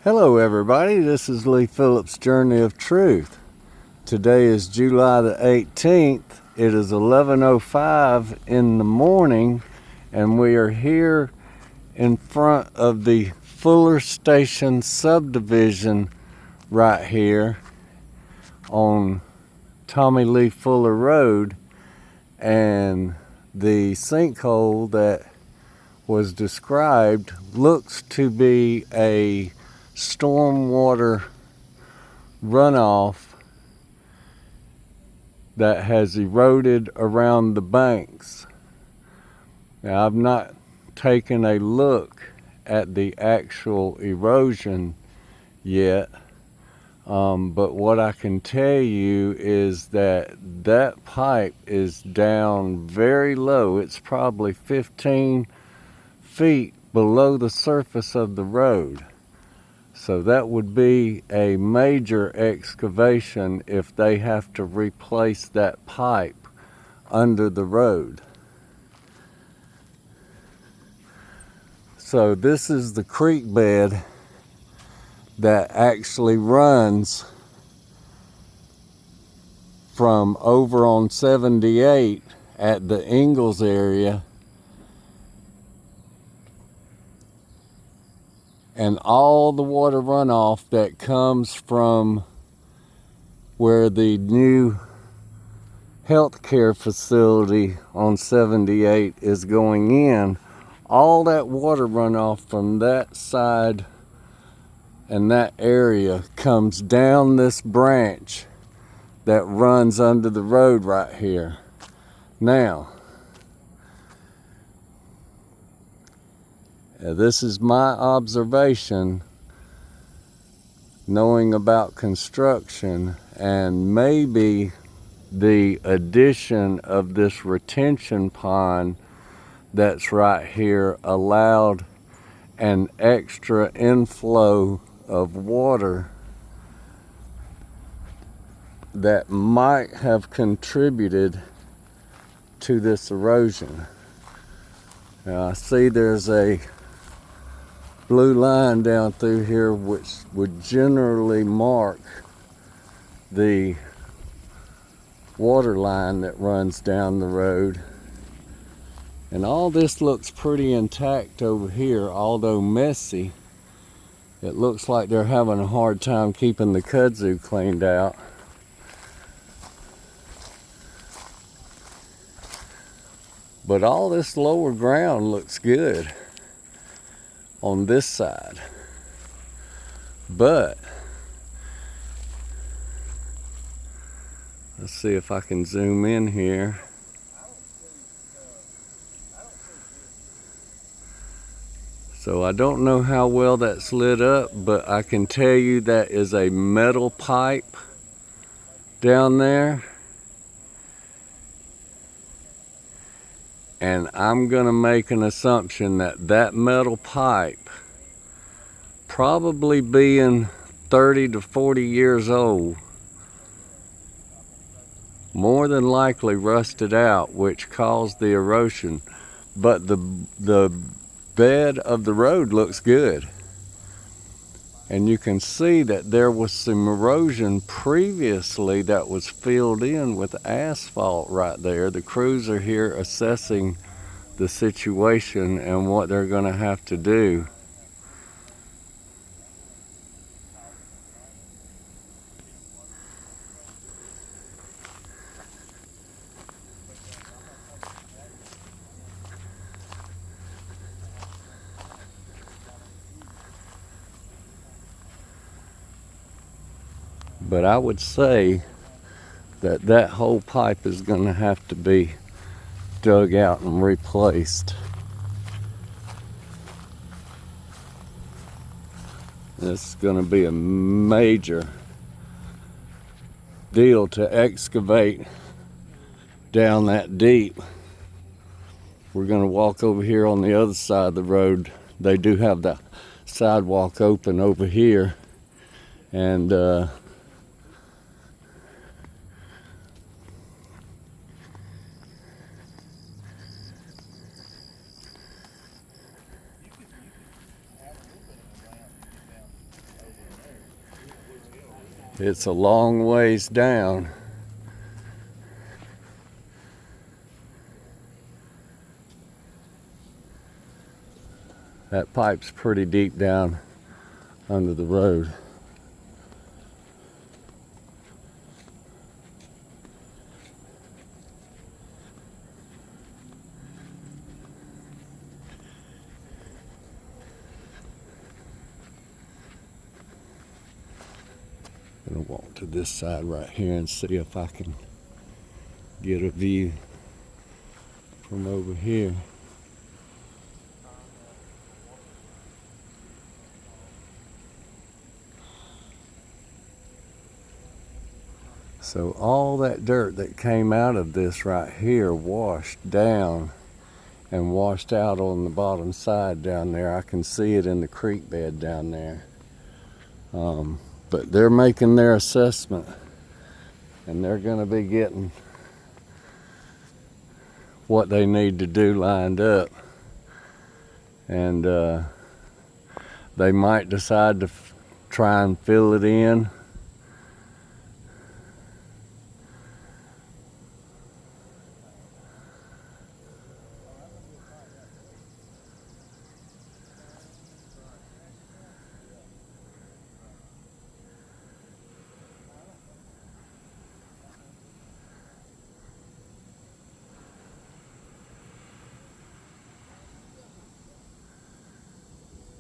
Hello everybody, this is Lee Phillips' Journey of Truth. Today is July the 18th. It is 11:05 in the morning and we are here in front of the Fuller Station subdivision right here on Tommy Lee Fuller Road, and the sinkhole that was described looks to be a stormwater runoff that has eroded around the banks. Now, I've not taken a look at the actual erosion yet, but what I can tell you is that that pipe is down very low. It's probably 15 feet below the surface of the road. So that would be a major excavation if they have to replace that pipe under the road. So this is the creek bed that actually runs from over on 78 at the Ingalls area, and all the water runoff that comes from where the new healthcare facility on 78 is going in, all that water runoff from that side and that area comes down this branch that runs under the road right here. Now, this is my observation, knowing about construction, and maybe the addition of this retention pond that's right here allowed an extra inflow of water that might have contributed to this erosion. Now, I see there's a blue line down through here which would generally mark the water line that runs down the road. And all this looks pretty intact over here, although messy. It looks like they're having a hard time keeping the kudzu cleaned out. But all this lower ground looks good on this side. But let's see if I can zoom in here. So I don't know how well that's lit up, but I can tell you that is a metal pipe down there. And I'm gonna make an assumption that that metal pipe, probably being 30 to 40 years old, more than likely rusted out, which caused the erosion. But the bed of the road looks good. And you can see that there was some erosion previously that was filled in with asphalt right there. The crews are here assessing the situation and what they're going to have to do. But I would say that that whole pipe is going to have to be dug out and replaced. This is going to be a major deal to excavate down that deep. We're going to walk over here on the other side of the road. They do have the sidewalk open over here, and It's a long ways down. That pipe's pretty deep down under the road. I'm gonna walk to this side right here and see if I can get a view from over here. So all that dirt that came out of this right here washed down and washed out on the bottom side down there. I can see it in the creek bed down there. But they're making their assessment, and they're going to be getting what they need to do lined up. And they might decide to try and fill it in.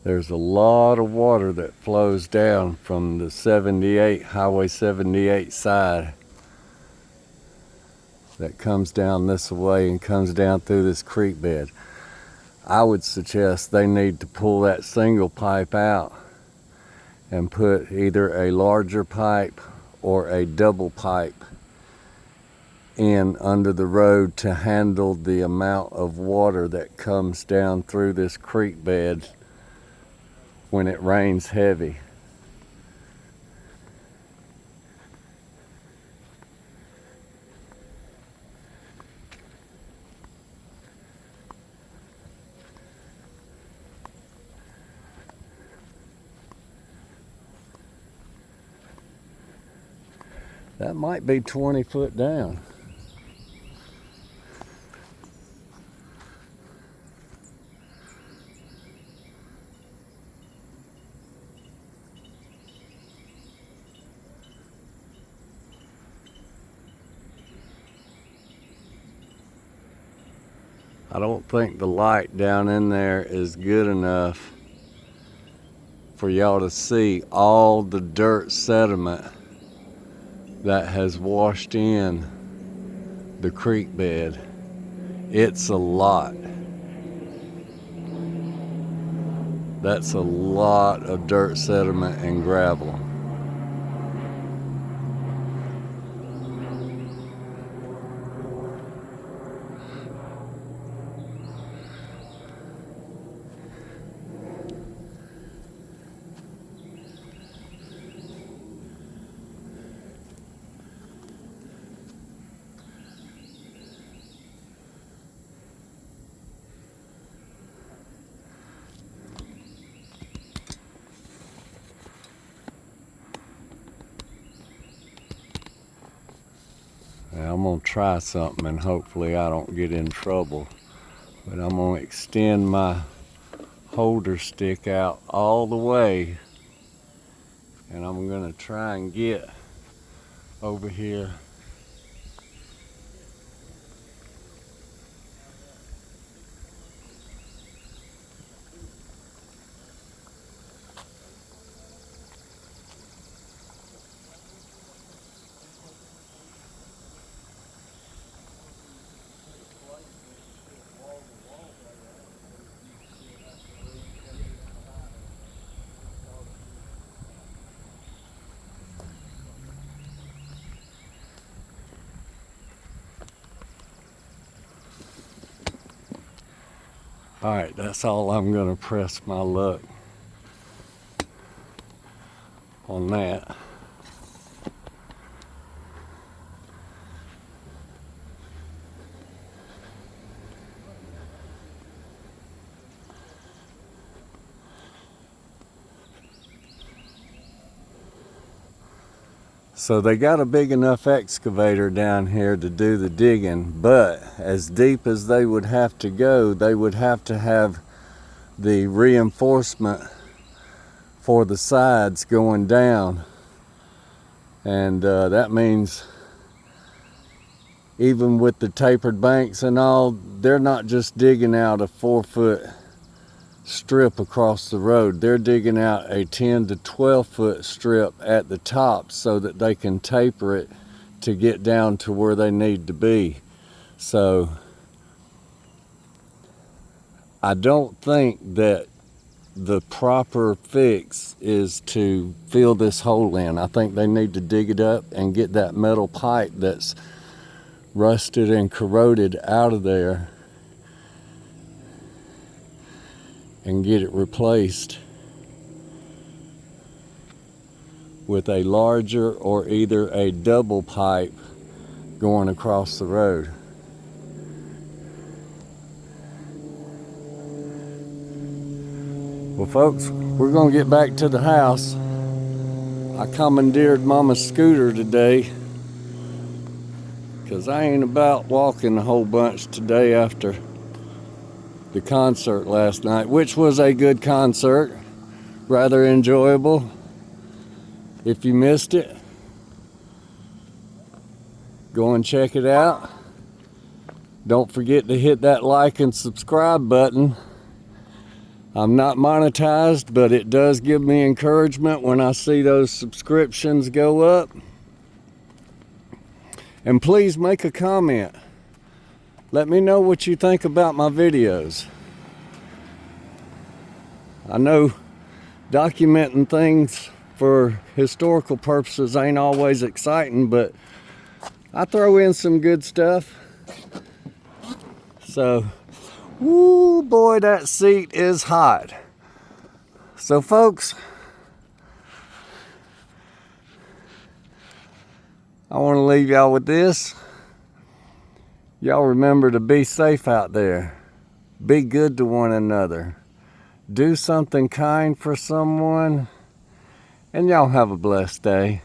There's a lot of water that flows down from the Highway 78 side that comes down this way and comes down through this creek bed. I would suggest they need to pull that single pipe out and put either a larger pipe or a double pipe in under the road to handle the amount of water that comes down through this creek bed when it rains heavy. That might be 20 foot down. I don't think the light down in there is good enough for y'all to see all the dirt sediment that has washed in the creek bed. It's a lot. That's a lot of dirt sediment and gravel. Now, I'm gonna try something and hopefully I don't get in trouble, but I'm gonna extend my holder stick out all the way, and I'm gonna try and get over here . All right, that's all I'm gonna press my luck on that. So they got a big enough excavator down here to do the digging, but as deep as they would have to go, they would have to have the reinforcement for the sides going down. And that means even with the tapered banks and all, they're not just digging out a 4-foot strip across the road. They're digging out a 10 to 12 foot strip at the top so that they can taper it to get down to where they need to be. So I don't think that the proper fix is to fill this hole in. I think they need to dig it up and get that metal pipe that's rusted and corroded out of there and get it replaced with a larger or either a double pipe going across the road. Well, folks, we're gonna get back to the house. I commandeered Mama's scooter today because I ain't about walking a whole bunch today after the concert last night, which was a good concert, rather enjoyable. If you missed it, go and check it out. Don't forget to hit that like and subscribe button. I'm not monetized, but it does give me encouragement when I see those subscriptions go up. And please make a comment. Let me know what you think about my videos. I know documenting things for historical purposes ain't always exciting, but I throw in some good stuff. So, woo boy, that seat is hot. So folks, I want to leave y'all with this. Y'all remember to be safe out there. Be good to one another. Do something kind for someone. And y'all have a blessed day.